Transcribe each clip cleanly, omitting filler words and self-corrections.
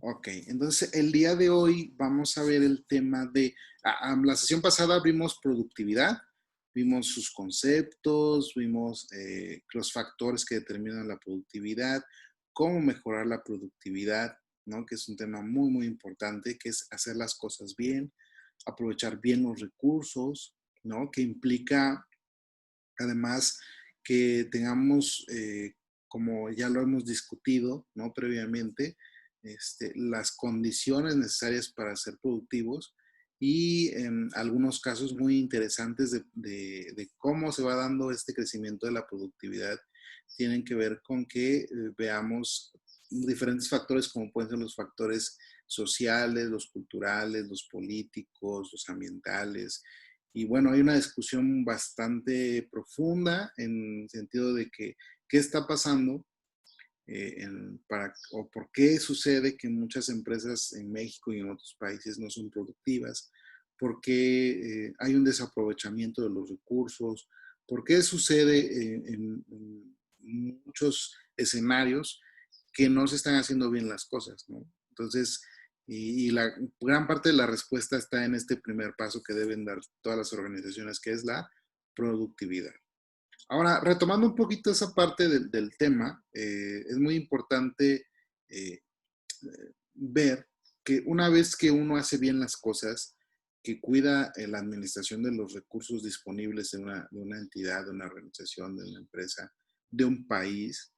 Ok, entonces el día de hoy vamos a ver el tema de, la sesión pasada vimos productividad, vimos sus conceptos, vimos los factores que determinan la productividad, cómo mejorar la productividad, ¿no? Que es un tema muy, muy importante, que es hacer las cosas bien, aprovechar bien los recursos, ¿no? Que implica además que tengamos, como ya lo hemos discutido, ¿no? Previamente, las condiciones necesarias para ser productivos y en algunos casos muy interesantes de cómo se va dando este crecimiento de la productividad tienen que ver con que veamos diferentes factores como pueden ser los factores sociales, los culturales, los políticos, los ambientales, y bueno, hay una discusión bastante profunda en el sentido de que qué está pasando o por qué sucede que muchas empresas en México y en otros países no son productivas, por qué hay un desaprovechamiento de los recursos, por qué sucede en muchos escenarios que no se están haciendo bien las cosas, ¿no? Entonces, y la gran parte de la respuesta está en este primer paso que deben dar todas las organizaciones, que es la productividad. Ahora, retomando un poquito esa parte del tema, es muy importante eh, ver que una vez que uno hace bien las cosas, que cuida la administración de los recursos disponibles de una entidad, de una organización, de una empresa, de un país,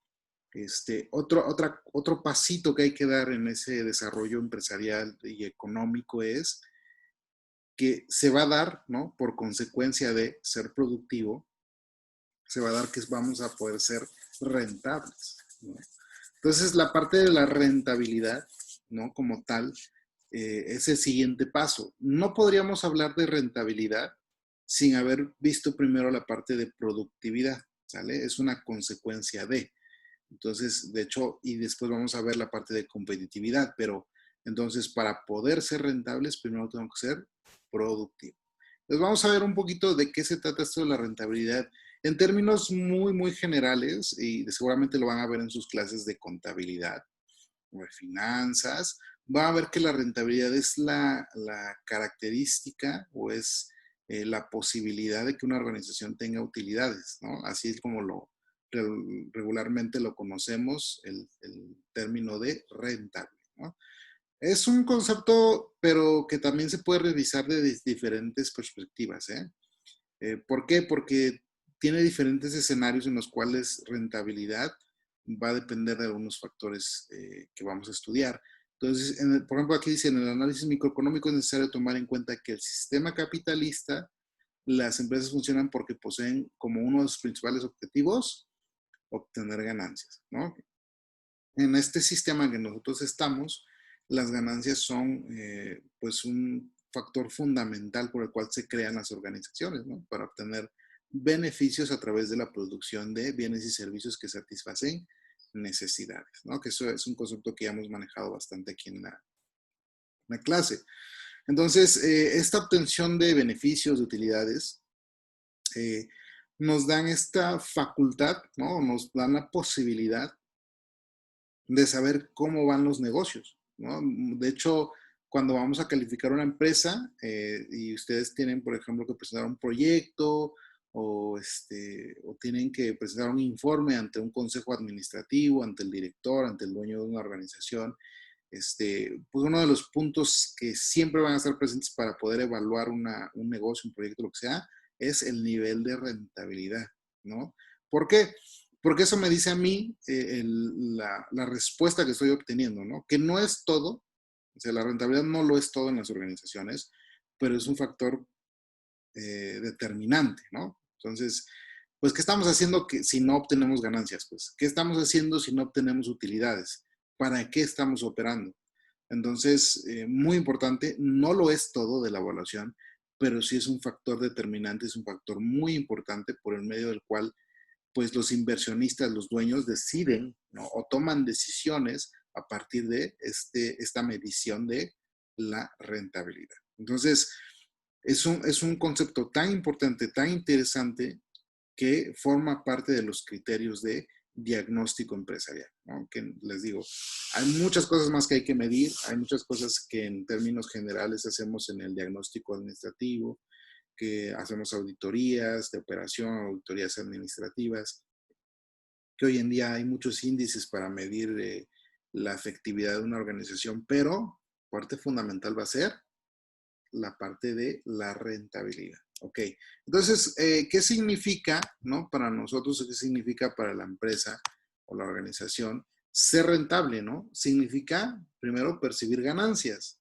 otro pasito que hay que dar en ese desarrollo empresarial y económico es que se va a dar, ¿no? Por consecuencia de ser productivo, se va a dar que vamos a poder ser rentables, ¿no? Entonces, la parte de la rentabilidad, ¿no? Como tal, es el siguiente paso. No podríamos hablar de rentabilidad sin haber visto primero la parte de productividad, ¿sale? Es una consecuencia de. Entonces, de hecho, y después vamos a ver la parte de competitividad, pero entonces para poder ser rentables, primero tengo que ser productivo. Entonces, vamos a ver un poquito de qué se trata esto de la rentabilidad en términos muy, muy generales, y seguramente lo van a ver en sus clases de contabilidad o de finanzas. Va a ver que la rentabilidad es la característica o es la posibilidad de que una organización tenga utilidades, ¿no? Así es como regularmente lo conocemos, el término de rentable, ¿no? Es un concepto, pero que también se puede revisar de diferentes perspectivas, ¿eh? ¿Por qué? Porque tiene diferentes escenarios en los cuales rentabilidad va a depender de algunos factores que vamos a estudiar. Entonces, por ejemplo, aquí dice, en el análisis microeconómico es necesario tomar en cuenta que el sistema capitalista, las empresas funcionan porque poseen como uno de sus principales objetivos obtener ganancias, ¿no? En este sistema en que nosotros estamos, las ganancias son pues un factor fundamental por el cual se crean las organizaciones, ¿no? Para obtener beneficios a través de la producción de bienes y servicios que satisfacen necesidades, ¿no? Que eso es un concepto que ya hemos manejado bastante aquí en la clase. Entonces, esta obtención de beneficios, de utilidades, eh, nos dan esta facultad, ¿no? Nos dan la posibilidad de saber cómo van los negocios, ¿no? De hecho, cuando vamos a calificar una empresa y ustedes tienen, por ejemplo, que presentar un proyecto o tienen que presentar un informe ante un consejo administrativo, ante el director, ante el dueño de una organización, pues uno de los puntos que siempre van a estar presentes para poder evaluar un negocio, un proyecto, lo que sea, es el nivel de rentabilidad, ¿no? ¿Por qué? Porque eso me dice a mí la respuesta que estoy obteniendo, ¿no? Que no es todo, o sea, la rentabilidad no lo es todo en las organizaciones, pero es un factor determinante, ¿no? Entonces, pues, ¿qué estamos haciendo si no obtenemos ganancias? Pues, ¿qué estamos haciendo si no obtenemos utilidades? ¿Para qué estamos operando? Entonces, muy importante, no lo es todo de la evaluación, pero sí es un factor determinante, es un factor muy importante por el medio del cual pues los inversionistas, los dueños deciden, ¿no? O toman decisiones a partir de esta medición de la rentabilidad. Entonces, es un concepto tan importante, tan interesante, que forma parte de los criterios de diagnóstico empresarial, ¿no? Que les digo, hay muchas cosas más que hay que medir, hay muchas cosas que en términos generales hacemos en el diagnóstico administrativo, que hacemos auditorías de operación, auditorías administrativas, que hoy en día hay muchos índices para medir la efectividad de una organización, pero parte fundamental va a ser la parte de la rentabilidad. Ok, entonces, ¿qué significa, no? Para nosotros, ¿qué significa para la empresa o la organización ser rentable, no? Significa, primero, percibir ganancias.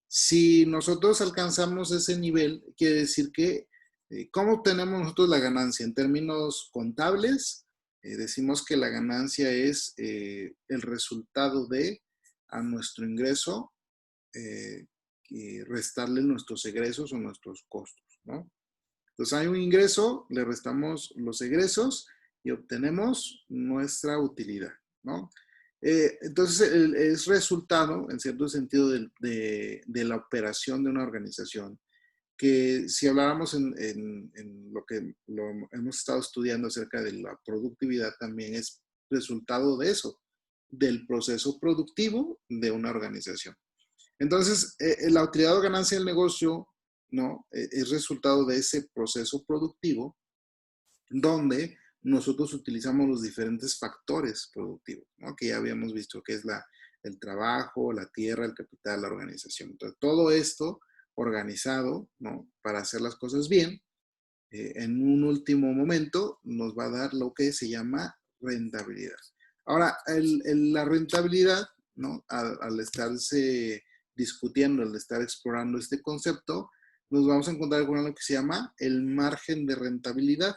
Si nosotros alcanzamos ese nivel, quiere decir que, ¿cómo obtenemos nosotros la ganancia? En términos contables, decimos que la ganancia es el resultado de a nuestro ingreso restarle nuestros egresos o nuestros costos, ¿no? Entonces hay un ingreso, le restamos los egresos y obtenemos nuestra utilidad, ¿no? Entonces es resultado, en cierto sentido, de la operación de una organización, que si habláramos en lo que hemos estado estudiando acerca de la productividad, también es resultado de eso, del proceso productivo de una organización. Entonces, la utilidad o ganancia del negocio, ¿no? Es resultado de ese proceso productivo donde nosotros utilizamos los diferentes factores productivos, ¿no? Que ya habíamos visto que es el trabajo, la tierra, el capital, la organización. Entonces, todo esto organizado, ¿no? Para hacer las cosas bien, en un último momento nos va a dar lo que se llama rentabilidad. Ahora, la rentabilidad, ¿no? Al estarse discutiendo, al estar explorando este concepto, nos vamos a encontrar con algo que se llama el margen de rentabilidad,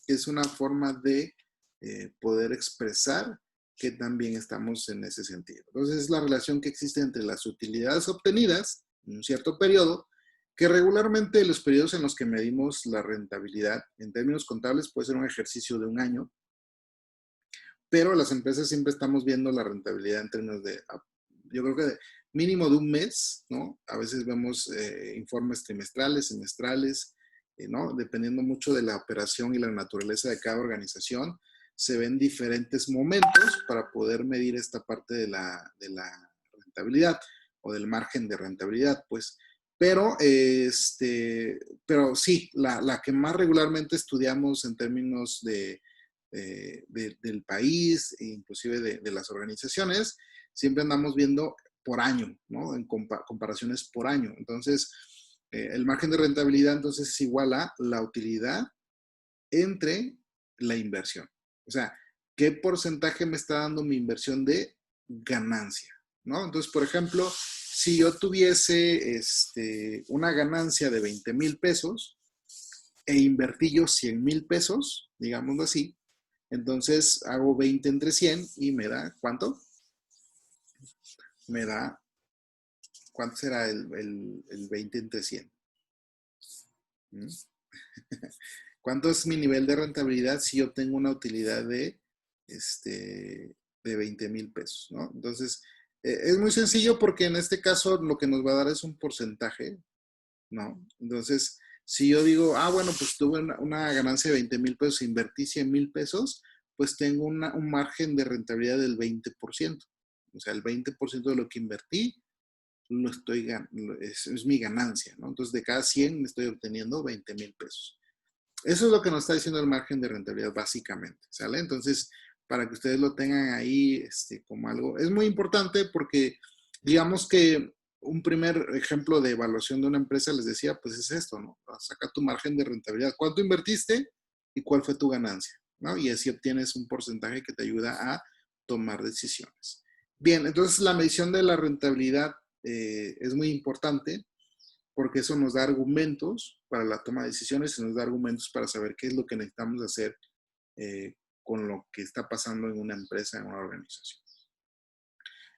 que es una forma de poder expresar que también estamos en ese sentido. Entonces, es la relación que existe entre las utilidades obtenidas en un cierto periodo, que regularmente los periodos en los que medimos la rentabilidad, en términos contables, puede ser un ejercicio de un año, pero las empresas siempre estamos viendo la rentabilidad en términos de, yo creo que de mínimo de un mes, ¿no? A veces vemos informes trimestrales, semestrales, ¿no? Dependiendo mucho de la operación y la naturaleza de cada organización, se ven diferentes momentos para poder medir esta parte de la rentabilidad o del margen de rentabilidad, pues. Pero, pero sí, la que más regularmente estudiamos en términos del país, e inclusive de las organizaciones, siempre andamos viendo por año, ¿no? En comparaciones por año. Entonces, el margen de rentabilidad entonces es igual a la utilidad entre la inversión. O sea, ¿qué porcentaje me está dando mi inversión de ganancia? ¿No? Entonces, por ejemplo, si yo tuviese una ganancia de 20,000 pesos e invertí yo 100,000 pesos, digámoslo así, entonces hago 20 entre 100 y me da, ¿cuánto? Me da, ¿cuánto será el 20 entre 100? ¿Mm? ¿Cuánto es mi nivel de rentabilidad si yo tengo una utilidad de 20,000 pesos, ¿no? Entonces, es muy sencillo porque en este caso lo que nos va a dar es un porcentaje, ¿no? Entonces, si yo digo, bueno, pues tuve una ganancia de 20,000 pesos, invertí 100,000 pesos, pues tengo un margen de rentabilidad del 20%. O sea, el 20% de lo que invertí es mi ganancia, ¿no? Entonces, de cada 100 me estoy obteniendo 20,000 pesos. Eso es lo que nos está diciendo el margen de rentabilidad, básicamente, ¿sale? Entonces, para que ustedes lo tengan ahí como algo, es muy importante porque, digamos que un primer ejemplo de evaluación de una empresa, les decía, pues es esto, ¿no? Saca tu margen de rentabilidad. ¿Cuánto invertiste y cuál fue tu ganancia? ¿No? Y así obtienes un porcentaje que te ayuda a tomar decisiones. Bien, entonces la medición de la rentabilidad es muy importante porque eso nos da argumentos para la toma de decisiones y nos da argumentos para saber qué es lo que necesitamos hacer con lo que está pasando en una empresa, en una organización.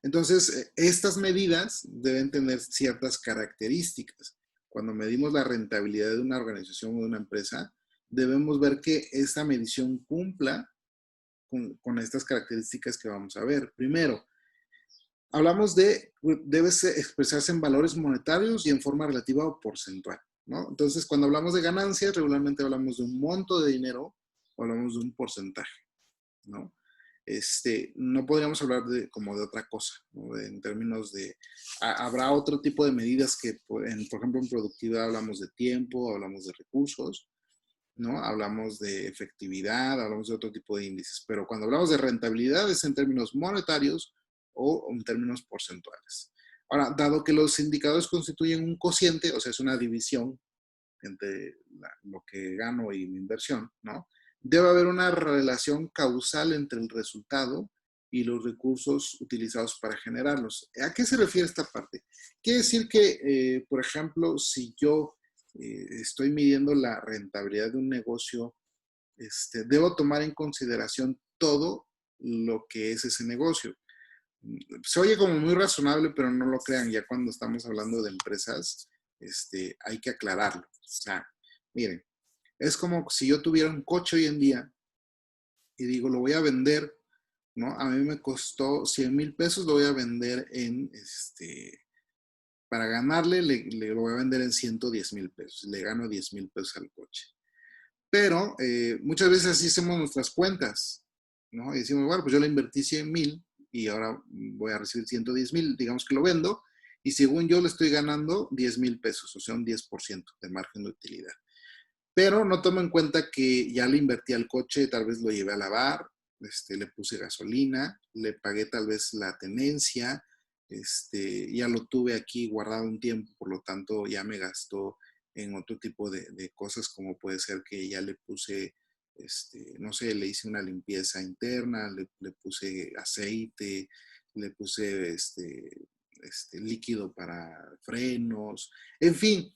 Entonces, estas medidas deben tener ciertas características. Cuando medimos la rentabilidad de una organización o de una empresa, debemos ver que esta medición cumpla con estas características que vamos a ver. Primero, hablamos debe expresarse en valores monetarios y en forma relativa o porcentual, ¿no? Entonces, cuando hablamos de ganancias, regularmente hablamos de un monto de dinero o hablamos de un porcentaje, ¿no? no podríamos hablar como de otra cosa, ¿no? En términos de, habrá otro tipo de medidas que, por ejemplo, en productividad hablamos de tiempo, hablamos de recursos, ¿no? Hablamos de efectividad, hablamos de otro tipo de índices, pero cuando hablamos de rentabilidad es en términos monetarios o en términos porcentuales. Ahora, dado que los indicadores constituyen un cociente, o sea, es una división entre lo que gano y mi inversión, ¿no? Debe haber una relación causal entre el resultado y los recursos utilizados para generarlos. ¿A qué se refiere esta parte? Quiere decir que, por ejemplo, si yo estoy midiendo la rentabilidad de un negocio, debo tomar en consideración todo lo que es ese negocio. Se oye como muy razonable, pero no lo crean, ya cuando estamos hablando de empresas, hay que aclararlo. O sea, miren, es como si yo tuviera un coche hoy en día y digo, lo voy a vender, ¿no? A mí me costó 100,000 pesos, lo voy a vender para ganarle, lo voy a vender en 110,000 pesos, le gano 10,000 pesos al coche. Pero muchas veces así hacemos nuestras cuentas, ¿no? Y decimos, bueno, pues yo le invertí 100,000 y ahora voy a recibir 110,000, digamos que lo vendo, y según yo le estoy ganando 10,000 pesos, o sea, un 10% de margen de utilidad. Pero no tomo en cuenta que ya le invertí al coche, tal vez lo llevé a lavar, le puse gasolina, le pagué tal vez la tenencia, ya lo tuve aquí guardado un tiempo, por lo tanto ya me gastó en otro tipo de cosas, como puede ser que ya le puse, no sé, le hice una limpieza interna, le puse aceite, le puse líquido para frenos, en fin.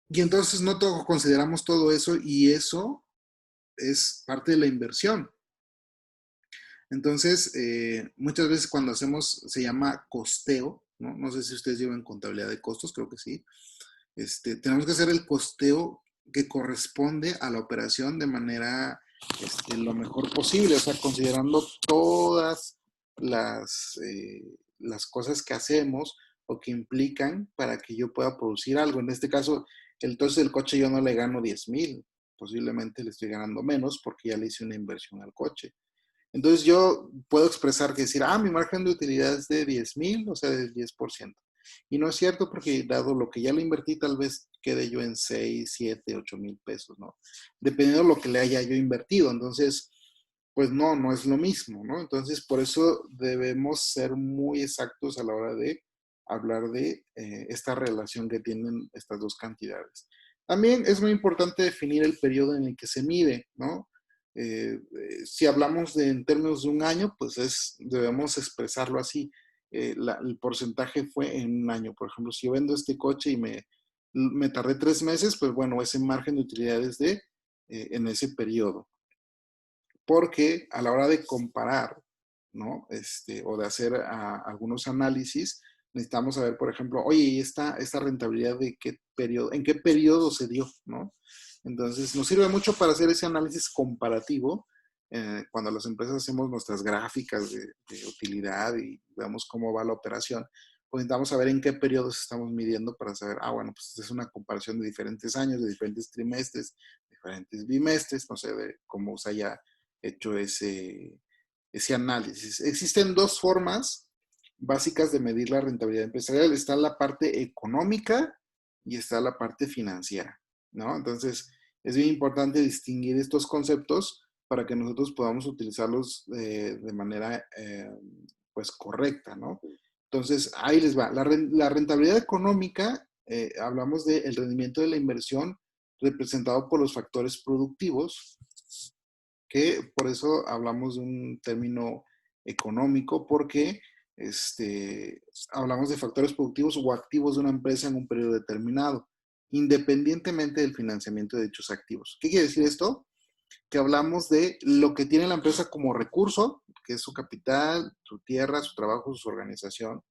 Y entonces no consideramos todo eso y eso es parte de la inversión. Entonces, muchas veces cuando hacemos, se llama costeo, ¿no? No sé si ustedes llevan contabilidad de costos, creo que sí. Tenemos que hacer el costeo que corresponde a la operación de manera lo mejor posible, o sea, considerando todas las cosas que hacemos o que implican para que yo pueda producir algo. En este caso, entonces el coche yo no le gano 10,000, posiblemente le estoy ganando menos porque ya le hice una inversión al coche. Entonces yo puedo expresar que decir, mi margen de utilidad es de 10,000, o sea, del 10%. Y no es cierto porque dado lo que ya le invertí, tal vez quede yo en 6, 7, 8,000 pesos, ¿no? Dependiendo de lo que le haya yo invertido. Entonces, pues no es lo mismo, ¿no? Entonces, por eso debemos ser muy exactos a la hora de hablar de esta relación que tienen estas dos cantidades. También es muy importante definir el periodo en el que se mide, ¿no? Si hablamos en términos de un año, pues debemos expresarlo así. El porcentaje fue en un año. Por ejemplo, si yo vendo este coche y me tardé 3 meses, pues bueno, ese margen de utilidad es en ese periodo. Porque a la hora de comparar, ¿no? O de hacer algunos análisis, necesitamos saber, por ejemplo, oye, ¿y esta rentabilidad de qué periodo, en qué periodo se dio, ¿no? Entonces, nos sirve mucho para hacer ese análisis comparativo cuando las empresas hacemos nuestras gráficas de utilidad y vemos cómo va la operación, pues necesitamos saber en qué periodos estamos midiendo para saber, bueno, pues es una comparación de diferentes años, de diferentes trimestres, diferentes bimestres, no sé, de cómo se haya hecho ese análisis. Existen dos formas básicas de medir la rentabilidad empresarial. Está la parte económica y está la parte financiera, ¿no? Entonces, es bien importante distinguir estos conceptos para que nosotros podamos utilizarlos de manera, pues, correcta, ¿no? Entonces, ahí les va. La rentabilidad económica, hablamos del rendimiento de la inversión representado por los factores productivos, que por eso hablamos de un término económico, porque hablamos de factores productivos o activos de una empresa en un periodo determinado, independientemente del financiamiento de dichos activos. ¿Qué quiere decir esto? Que hablamos de lo que tiene la empresa como recurso, que es su capital, su tierra, su trabajo, su organización,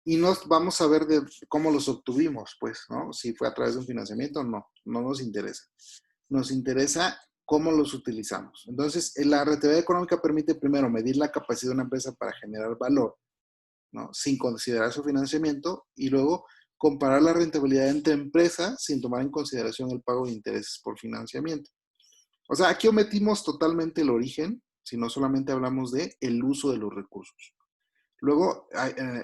y nos vamos a ver de cómo los obtuvimos, pues, ¿no? Si fue a través de un financiamiento, no nos interesa. Nos interesa cómo los utilizamos. Entonces, la rentabilidad económica permite primero medir la capacidad de una empresa para generar valor, ¿no? Sin considerar su financiamiento, y luego comparar la rentabilidad entre empresas sin tomar en consideración el pago de intereses por financiamiento. O sea, aquí omitimos totalmente el origen, sino solamente hablamos de el uso de los recursos. Luego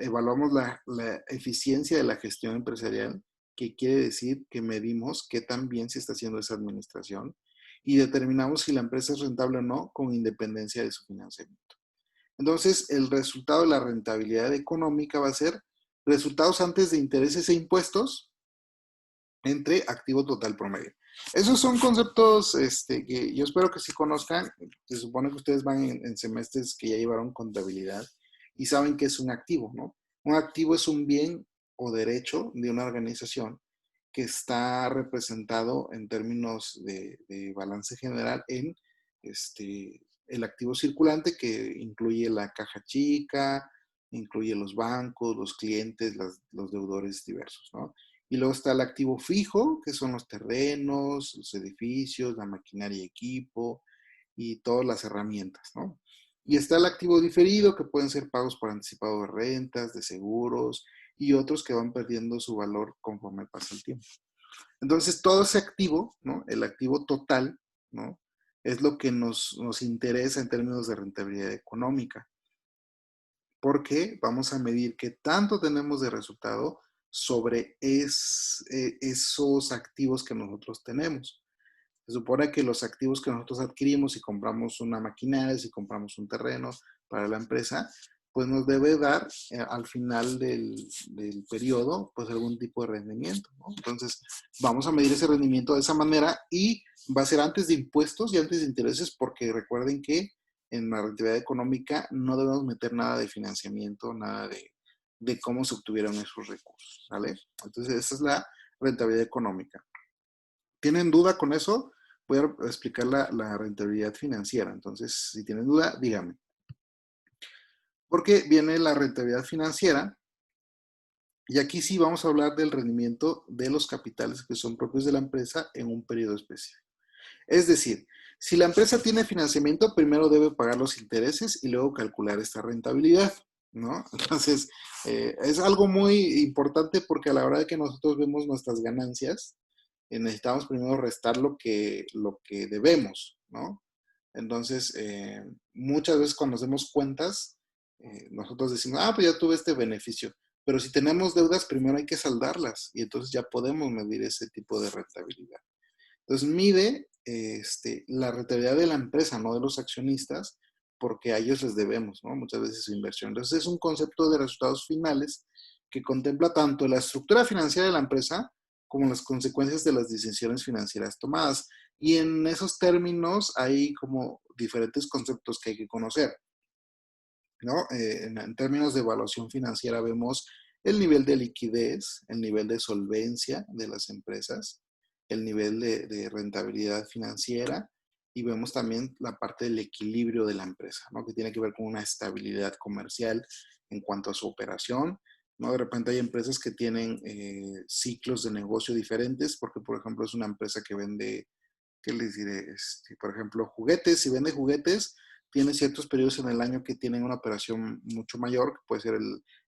evaluamos la eficiencia de la gestión empresarial, que quiere decir que medimos qué tan bien se está haciendo esa administración y determinamos si la empresa es rentable o no con independencia de su financiamiento. Entonces, el resultado de la rentabilidad económica va a ser resultados antes de intereses e impuestos entre activo total promedio. Esos son conceptos que yo espero que sí conozcan. Se supone que ustedes van en semestres que ya llevaron contabilidad y saben que es un activo, ¿no? Un activo es un bien o derecho de una organización que está representado en términos de balance general en el activo circulante, que incluye la caja chica, incluye los bancos, los clientes, los deudores diversos, ¿no? Y luego está el activo fijo, que son los terrenos, los edificios, la maquinaria y equipo y todas las herramientas, ¿no? Y está el activo diferido, que pueden ser pagos por anticipado de rentas, de seguros y otros que van perdiendo su valor conforme pasa el tiempo. Entonces, todo ese activo, ¿no? El activo total, ¿no? Es lo que nos interesa en términos de rentabilidad económica, porque vamos a medir qué tanto tenemos de resultado sobre esos activos que nosotros tenemos. Se supone que los activos que nosotros adquirimos, si compramos una maquinaria, si compramos un terreno para la empresa, pues nos debe dar al final del periodo, pues algún tipo de rendimiento, ¿no? Entonces, vamos a medir ese rendimiento de esa manera y va a ser antes de impuestos y antes de intereses, porque recuerden que en la rentabilidad económica no debemos meter nada de financiamiento, nada de cómo se obtuvieron esos recursos, ¿vale? Entonces, esa es la rentabilidad económica. ¿Tienen duda con eso? Voy a explicar la rentabilidad financiera. Entonces, si tienen duda, díganme. Porque viene la rentabilidad financiera y aquí sí vamos a hablar del rendimiento de los capitales que son propios de la empresa en un periodo específico. Es decir, si la empresa tiene financiamiento, primero debe pagar los intereses y luego calcular esta rentabilidad, ¿no? Entonces, es algo muy importante porque a la hora de que nosotros vemos nuestras ganancias, necesitamos primero restar lo que debemos, ¿no? Entonces, muchas veces cuando hacemos cuentas, nosotros decimos, pues ya tuve este beneficio. Pero si tenemos deudas, primero hay que saldarlas y entonces ya podemos medir ese tipo de rentabilidad. Entonces, mide la rentabilidad de la empresa, no de los accionistas, porque a ellos les debemos, ¿no? Muchas veces su inversión. Entonces, es un concepto de resultados finales que contempla tanto la estructura financiera de la empresa como las consecuencias de las decisiones financieras tomadas. Y en esos términos hay como diferentes conceptos que hay que conocer, ¿no? En términos de evaluación financiera vemos el nivel de liquidez, el nivel de solvencia de las empresas, el nivel de rentabilidad financiera y vemos también la parte del equilibrio de la empresa, ¿no? Que tiene que ver con una estabilidad comercial en cuanto a su operación, ¿no? De repente hay empresas que tienen ciclos de negocio diferentes porque, por ejemplo, es una empresa que vende, ¿qué les diré? Por ejemplo, juguetes. Si vende juguetes, tiene ciertos periodos en el año que tienen una operación mucho mayor, que puede ser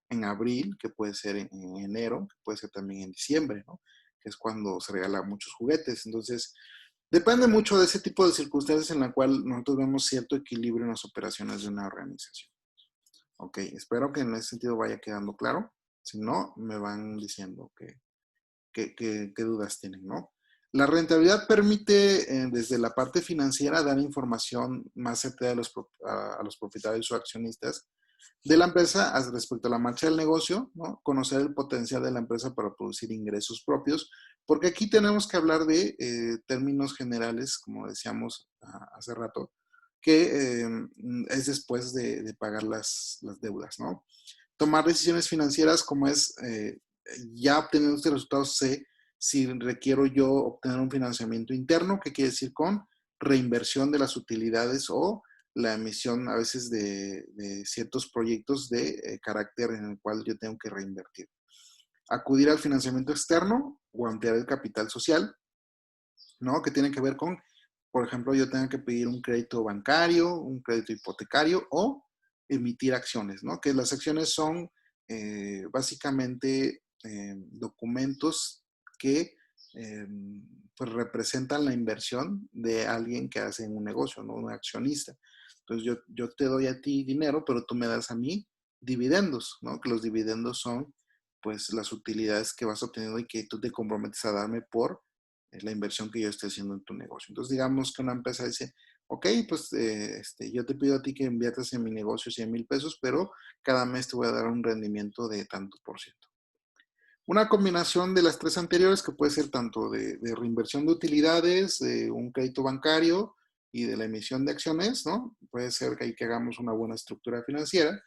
en abril, que puede ser en enero, que puede ser también en diciembre, ¿no? Que es cuando se regalan muchos juguetes. Entonces, depende mucho de ese tipo de circunstancias en la cual nosotros vemos cierto equilibrio en las operaciones de una organización. Ok, espero que en ese sentido vaya quedando claro. Si no, me van diciendo qué dudas tienen, ¿no? La rentabilidad permite, desde la parte financiera, dar información más certera a los propietarios o accionistas de la empresa respecto a la marcha del negocio, ¿no? Conocer el potencial de la empresa para producir ingresos propios, porque aquí tenemos que hablar de términos generales, como decíamos hace rato, que es después de pagar las deudas, ¿no? Tomar decisiones financieras como es, ya obteniendo este resultado, sé si requiero yo obtener un financiamiento interno, que quiere decir con reinversión de las utilidades o la emisión a veces de ciertos proyectos de carácter en el cual yo tengo que reinvertir. Acudir al financiamiento externo o ampliar el capital social, ¿no? Que tiene que ver con, por ejemplo, yo tengo que pedir un crédito bancario, un crédito hipotecario o emitir acciones, ¿no? Que las acciones son básicamente documentos que pues representan la inversión de alguien que hace un negocio, ¿no? Un accionista. Entonces yo te doy a ti dinero, pero tú me das a mí dividendos, ¿no? Que los dividendos son pues las utilidades que vas obteniendo y que tú te comprometes a darme por la inversión que yo esté haciendo en tu negocio. Entonces digamos que una empresa dice, ok, pues yo te pido a ti que inviertas en mi negocio 100,000 pesos, pero cada mes te voy a dar un rendimiento de tanto por ciento. Una combinación de las tres anteriores, que puede ser tanto de reinversión de utilidades, de un crédito bancario y de la emisión de acciones, ¿no? Puede ser que ahí que hagamos una buena estructura financiera.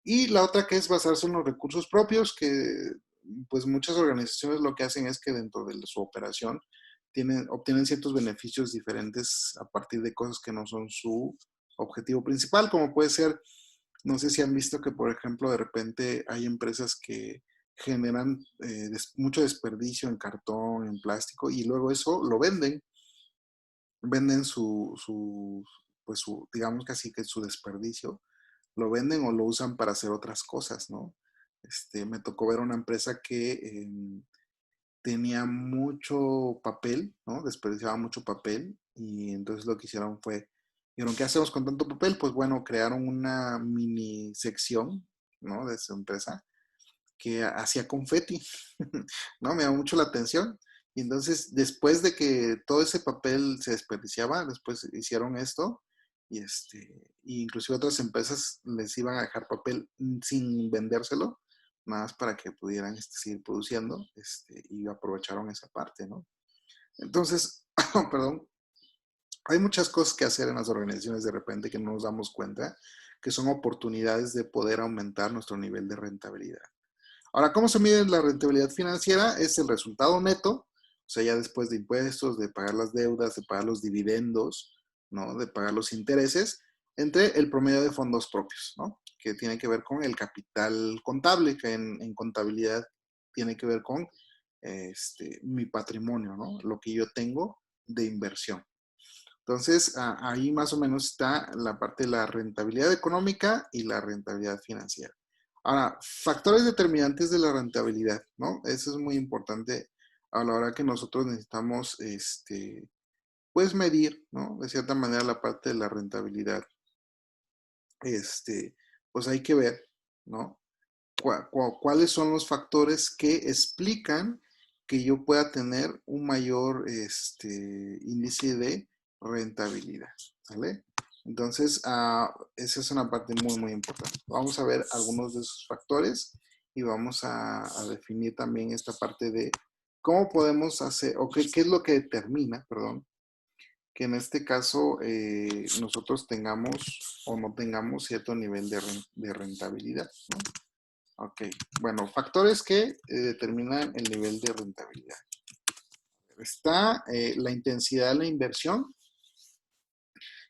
Y la otra que es basarse en los recursos propios, que pues muchas organizaciones lo que hacen es que dentro de su operación obtienen ciertos beneficios diferentes a partir de cosas que no son su objetivo principal, como puede ser, no sé si han visto que, por ejemplo, de repente hay empresas que generan mucho desperdicio en cartón, en plástico, y luego eso lo venden pues digamos que así que su desperdicio, lo venden o lo usan para hacer otras cosas, ¿no? Me tocó ver una empresa que tenía mucho papel, ¿no? Desperdiciaba mucho papel y entonces lo que hicieron fue, dijeron, ¿qué hacemos con tanto papel? Pues bueno, crearon una mini sección, ¿no? De su empresa que hacía confeti, ¿no? Me llamó mucho la atención. Y entonces, después de que todo ese papel se desperdiciaba, después hicieron esto y y inclusive otras empresas les iban a dejar papel sin vendérselo, nada más para que pudieran seguir produciendo, y aprovecharon esa parte, ¿no? Entonces, perdón, hay muchas cosas que hacer en las organizaciones de repente que no nos damos cuenta, que son oportunidades de poder aumentar nuestro nivel de rentabilidad. Ahora, ¿cómo se mide la rentabilidad financiera? Es el resultado neto, o sea, ya después de impuestos, de pagar las deudas, de pagar los dividendos, ¿no? De pagar los intereses, entre el promedio de fondos propios, ¿no? Que tiene que ver con el capital contable, que en contabilidad tiene que ver con mi patrimonio, ¿no? Lo que yo tengo de inversión. Entonces, ahí más o menos está la parte de la rentabilidad económica y la rentabilidad financiera. Ahora, factores determinantes de la rentabilidad, ¿no? Eso es muy importante a la hora que nosotros necesitamos, pues medir, ¿no? De cierta manera la parte de la rentabilidad, pues hay que ver, ¿no? ¿Cuáles son los factores que explican que yo pueda tener un mayor índice de rentabilidad? ¿Vale? Entonces, esa es una parte muy, muy importante. Vamos a ver algunos de esos factores y vamos a definir también esta parte de cómo podemos hacer, o qué es lo que determina, perdón, que en este caso nosotros tengamos o no tengamos cierto nivel de rentabilidad, ¿no? Ok, bueno, factores que determinan el nivel de rentabilidad. Está la intensidad de la inversión,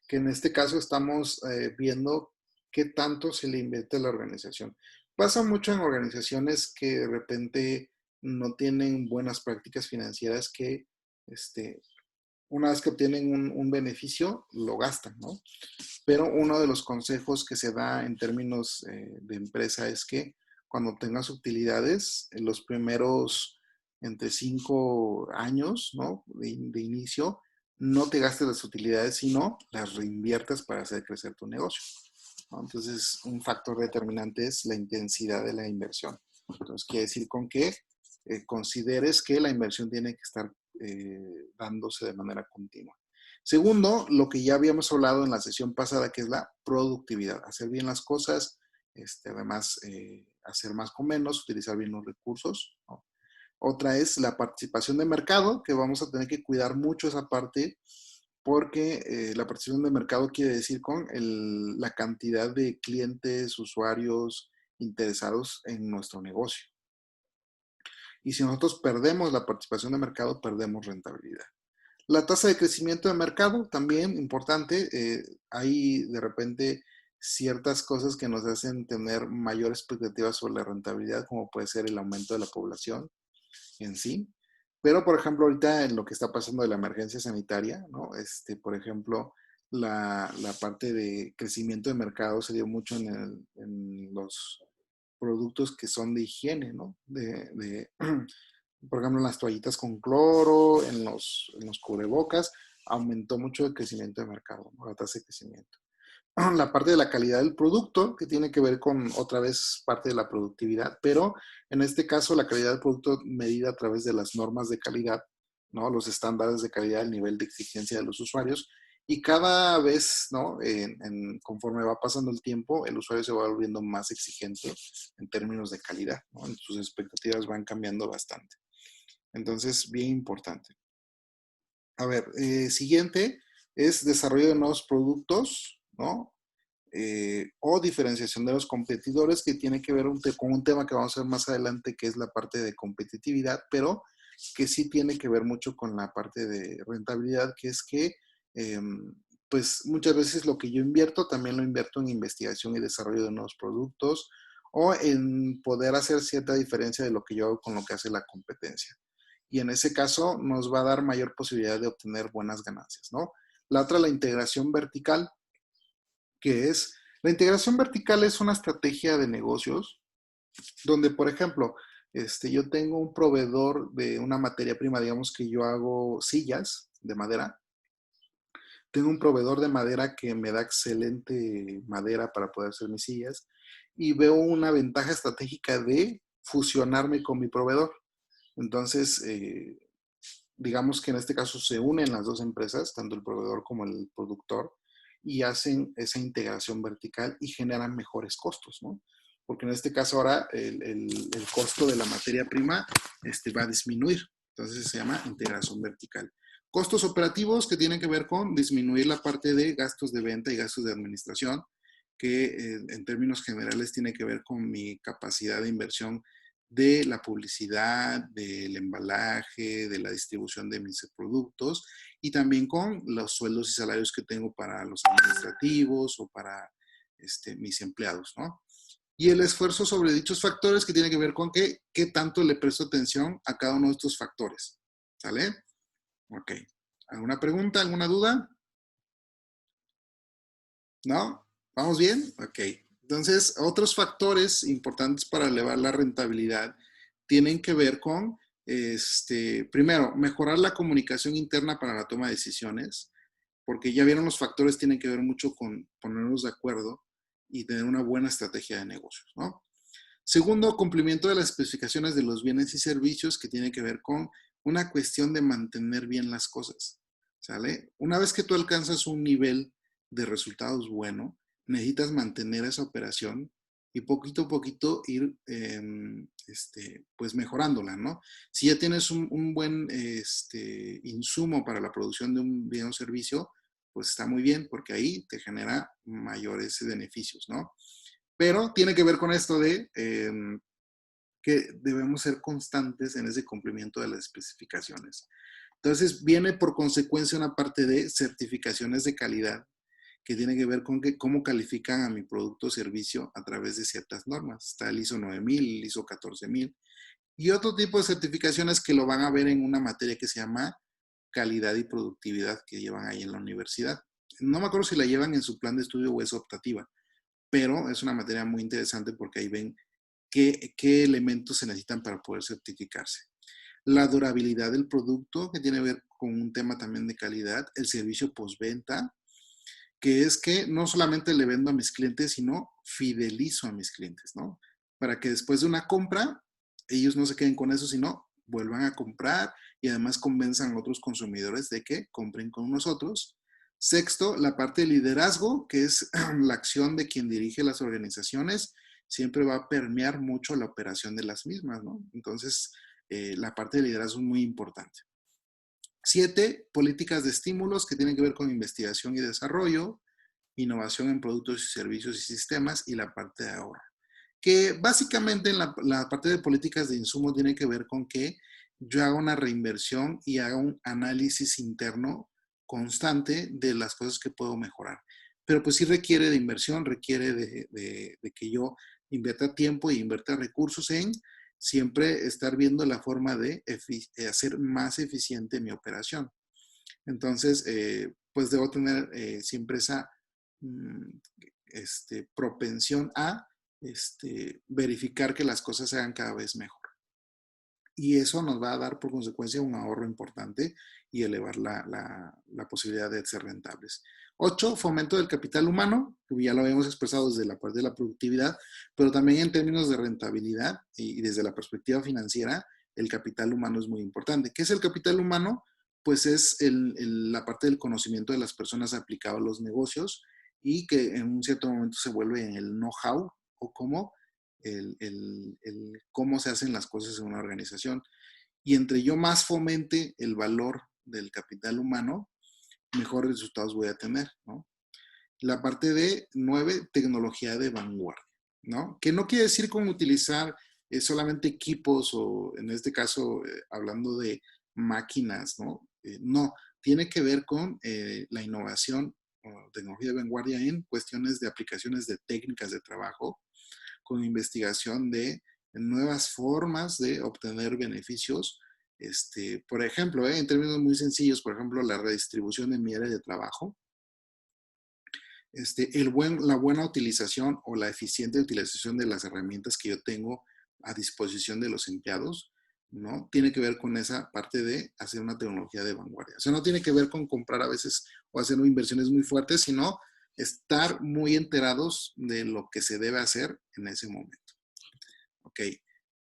que en este caso estamos viendo qué tanto se le invierte a la organización. Pasa mucho en organizaciones que de repente no tienen buenas prácticas financieras que una vez que obtienen un beneficio, lo gastan, ¿no? Pero uno de los consejos que se da en términos de empresa es que cuando tengas utilidades, en los primeros entre 5 años, ¿no? De inicio, no te gastes las utilidades, sino las reinviertas para hacer crecer tu negocio, ¿no? Entonces, un factor determinante es la intensidad de la inversión. Entonces, quiere decir con que consideres que la inversión tiene que estar dándose de manera continua. Segundo, lo que ya habíamos hablado en la sesión pasada, que es la productividad, hacer bien las cosas, además hacer más con menos, utilizar bien los recursos, ¿no? Otra es la participación de mercado, que vamos a tener que cuidar mucho esa parte, porque la participación de mercado quiere decir con la cantidad de clientes, usuarios interesados en nuestro negocio. Y si nosotros perdemos la participación de mercado, perdemos rentabilidad. La tasa de crecimiento de mercado, también importante. Hay de repente ciertas cosas que nos hacen tener mayor expectativa sobre la rentabilidad, como puede ser el aumento de la población en sí. Pero, por ejemplo, ahorita en lo que está pasando de la emergencia sanitaria, ¿no? Por ejemplo, la parte de crecimiento de mercado se dio mucho en los productos que son de higiene, ¿no? Por ejemplo, en las toallitas con cloro, en los cubrebocas, aumentó mucho el crecimiento de mercado, ¿no? La tasa de crecimiento. la parte de la calidad del producto, que tiene que ver con otra vez parte de la productividad, pero en este caso la calidad del producto medida a través de las normas de calidad, ¿no? Los estándares de calidad, el nivel de exigencia de los usuarios. Y cada vez, ¿no? Conforme va pasando el tiempo, el usuario se va volviendo más exigente en términos de calidad, ¿no? Sus expectativas van cambiando bastante. Entonces, bien importante. A ver, siguiente es desarrollo de nuevos productos, ¿no? O diferenciación de los competidores, que tiene que ver con un tema que vamos a ver más adelante, que es la parte de competitividad, pero que sí tiene que ver mucho con la parte de rentabilidad, que es que, eh, pues muchas veces lo que yo invierto, también lo invierto en investigación y desarrollo de nuevos productos, o en poder hacer cierta diferencia de lo que yo hago con lo que hace la competencia. Y en ese caso nos va a dar mayor posibilidad de obtener buenas ganancias, ¿no? La otra, la integración vertical, que es, la integración vertical es una estrategia de negocios donde, por ejemplo, yo tengo un proveedor de una materia prima, digamos que yo hago sillas de madera. Tengo un proveedor de madera que me da excelente madera para poder hacer mis sillas y veo una ventaja estratégica de fusionarme con mi proveedor. Entonces, digamos que en este caso se unen las dos empresas, tanto el proveedor como el productor, y hacen esa integración vertical y generan mejores costos, ¿no? Porque en este caso ahora el costo de la materia prima va a disminuir. Entonces se llama integración vertical. Costos operativos que tienen que ver con disminuir la parte de gastos de venta y gastos de administración, que en términos generales tiene que ver con mi capacidad de inversión de la publicidad, del embalaje, de la distribución de mis productos y también con los sueldos y salarios que tengo para los administrativos o para mis empleados, ¿no? Y el esfuerzo sobre dichos factores que tiene que ver con qué tanto le presto atención a cada uno de estos factores. ¿Sale? Ok. ¿Alguna pregunta? ¿Alguna duda? ¿No? ¿Vamos bien? Ok. Entonces, otros factores importantes para elevar la rentabilidad tienen que ver con, primero, mejorar la comunicación interna para la toma de decisiones, porque ya vieron los factores tienen que ver mucho con ponernos de acuerdo y tener una buena estrategia de negocios, ¿no? Segundo, cumplimiento de las especificaciones de los bienes y servicios, que tiene que ver con una cuestión de mantener bien las cosas, ¿sale? Una vez que tú alcanzas un nivel de resultados bueno, necesitas mantener esa operación y poquito a poquito ir, pues mejorándola, ¿no? Si ya tienes un buen insumo para la producción de un bien o servicio, pues está muy bien, porque ahí te genera mayores beneficios, ¿no? Pero tiene que ver con esto de que debemos ser constantes en ese cumplimiento de las especificaciones. Entonces, viene por consecuencia una parte de certificaciones de calidad que tiene que ver con cómo califican a mi producto o servicio a través de ciertas normas. Está el ISO 9000, el ISO 14000 y otro tipo de certificaciones que lo van a ver en una materia que se llama calidad y productividad que llevan ahí en la universidad. No me acuerdo si la llevan en su plan de estudio o es optativa, pero es una materia muy interesante porque ahí ven qué elementos se necesitan para poder certificarse. La durabilidad del producto, que tiene que ver con un tema también de calidad, el servicio postventa, que es que no solamente le vendo a mis clientes, sino fidelizo a mis clientes, ¿no? Para que después de una compra, ellos no se queden con eso, sino vuelvan a comprar y además convenzan a otros consumidores de que compren con nosotros. Sexto, la parte de liderazgo, que es la acción de quien dirige las organizaciones, siempre va a permear mucho la operación de las mismas, ¿no? Entonces, la parte de liderazgo es muy importante. 7, políticas de estímulos que tienen que ver con investigación y desarrollo, innovación en productos y servicios y sistemas y la parte de ahorro. Que básicamente en la parte de políticas de insumo tiene que ver con que yo haga una reinversión y haga un análisis interno constante de las cosas que puedo mejorar. Pero pues sí requiere de inversión, requiere de que yo invierta tiempo y invierta recursos en siempre estar viendo la forma de hacer más eficiente mi operación. Entonces, pues debo tener siempre esa mm, propensión a verificar que las cosas se hagan cada vez mejor. Y eso nos va a dar por consecuencia un ahorro importante y elevar la posibilidad de ser rentables. 8, fomento del capital humano, que ya lo habíamos expresado desde la parte de la productividad, pero también en términos de rentabilidad y desde la perspectiva financiera, el capital humano es muy importante. ¿Qué es el capital humano? Pues es la parte del conocimiento de las personas aplicado a los negocios y que en un cierto momento se vuelve en el know-how o cómo, cómo se hacen las cosas en una organización. Y entre yo más fomente el valor del capital humano, mejores resultados voy a tener, ¿no? La parte de 9, tecnología de vanguardia, ¿no? Que no quiere decir cómo utilizar solamente equipos o en este caso hablando de máquinas, ¿no? No, tiene que ver con la innovación o tecnología de vanguardia en cuestiones de aplicaciones de técnicas de trabajo, con investigación de nuevas formas de obtener beneficios. Por ejemplo, en términos muy sencillos, por ejemplo, la redistribución de mi área de trabajo, la buena utilización o la eficiente utilización de las herramientas que yo tengo a disposición de los empleados, ¿no? Tiene que ver con esa parte de hacer una tecnología de vanguardia. O sea, no tiene que ver con comprar a veces o hacer inversiones muy fuertes, sino estar muy enterados de lo que se debe hacer en ese momento. Ok.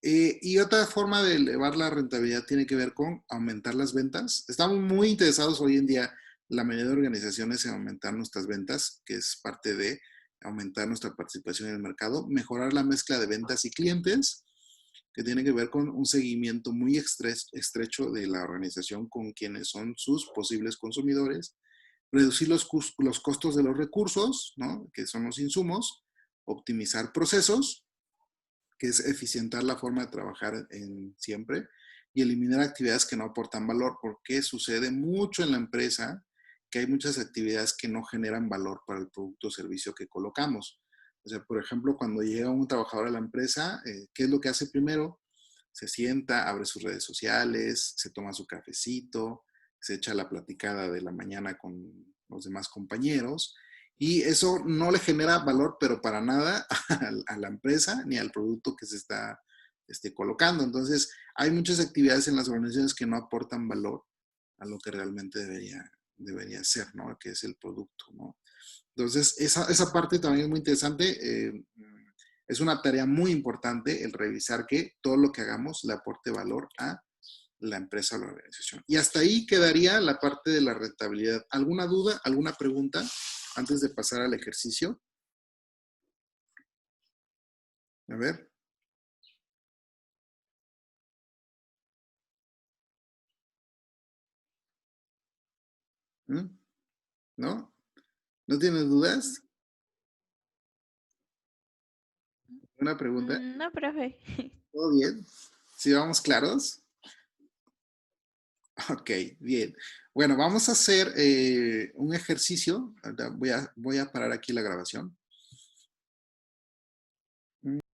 Y otra forma de elevar la rentabilidad tiene que ver con aumentar las ventas. Estamos muy interesados hoy en día, la mayoría de organizaciones, en aumentar nuestras ventas, que es parte de aumentar nuestra participación en el mercado, mejorar la mezcla de ventas y clientes, que tiene que ver con un seguimiento muy estrecho de la organización con quienes son sus posibles consumidores, reducir los costos de los recursos, ¿no? Que son los insumos, optimizar procesos, que es eficientar la forma de trabajar siempre y eliminar actividades que no aportan valor, porque sucede mucho en la empresa que hay muchas actividades que no generan valor para el producto o servicio que colocamos. O sea, por ejemplo, cuando llega un trabajador a la empresa, ¿qué es lo que hace primero? Se sienta, abre sus redes sociales, se toma su cafecito, se echa la platicada de la mañana con los demás compañeros y eso no le genera valor, pero para nada a la empresa ni al producto que se está colocando. Entonces, hay muchas actividades en las organizaciones que no aportan valor a lo que realmente debería ser, ¿no? Que es el producto, ¿no? Entonces, esa parte también es muy interesante. Es una tarea muy importante el revisar que todo lo que hagamos le aporte valor a la empresa o la organización. Y hasta ahí quedaría la parte de la rentabilidad. ¿Alguna duda, alguna pregunta antes de pasar al ejercicio? A ver. ¿Mm? ¿No? ¿No tienes dudas? ¿Una pregunta? No, profe. ¿Todo bien? ¿Sí vamos claros? Ok, bien. Bueno, vamos a hacer un ejercicio. Voy a parar aquí la grabación.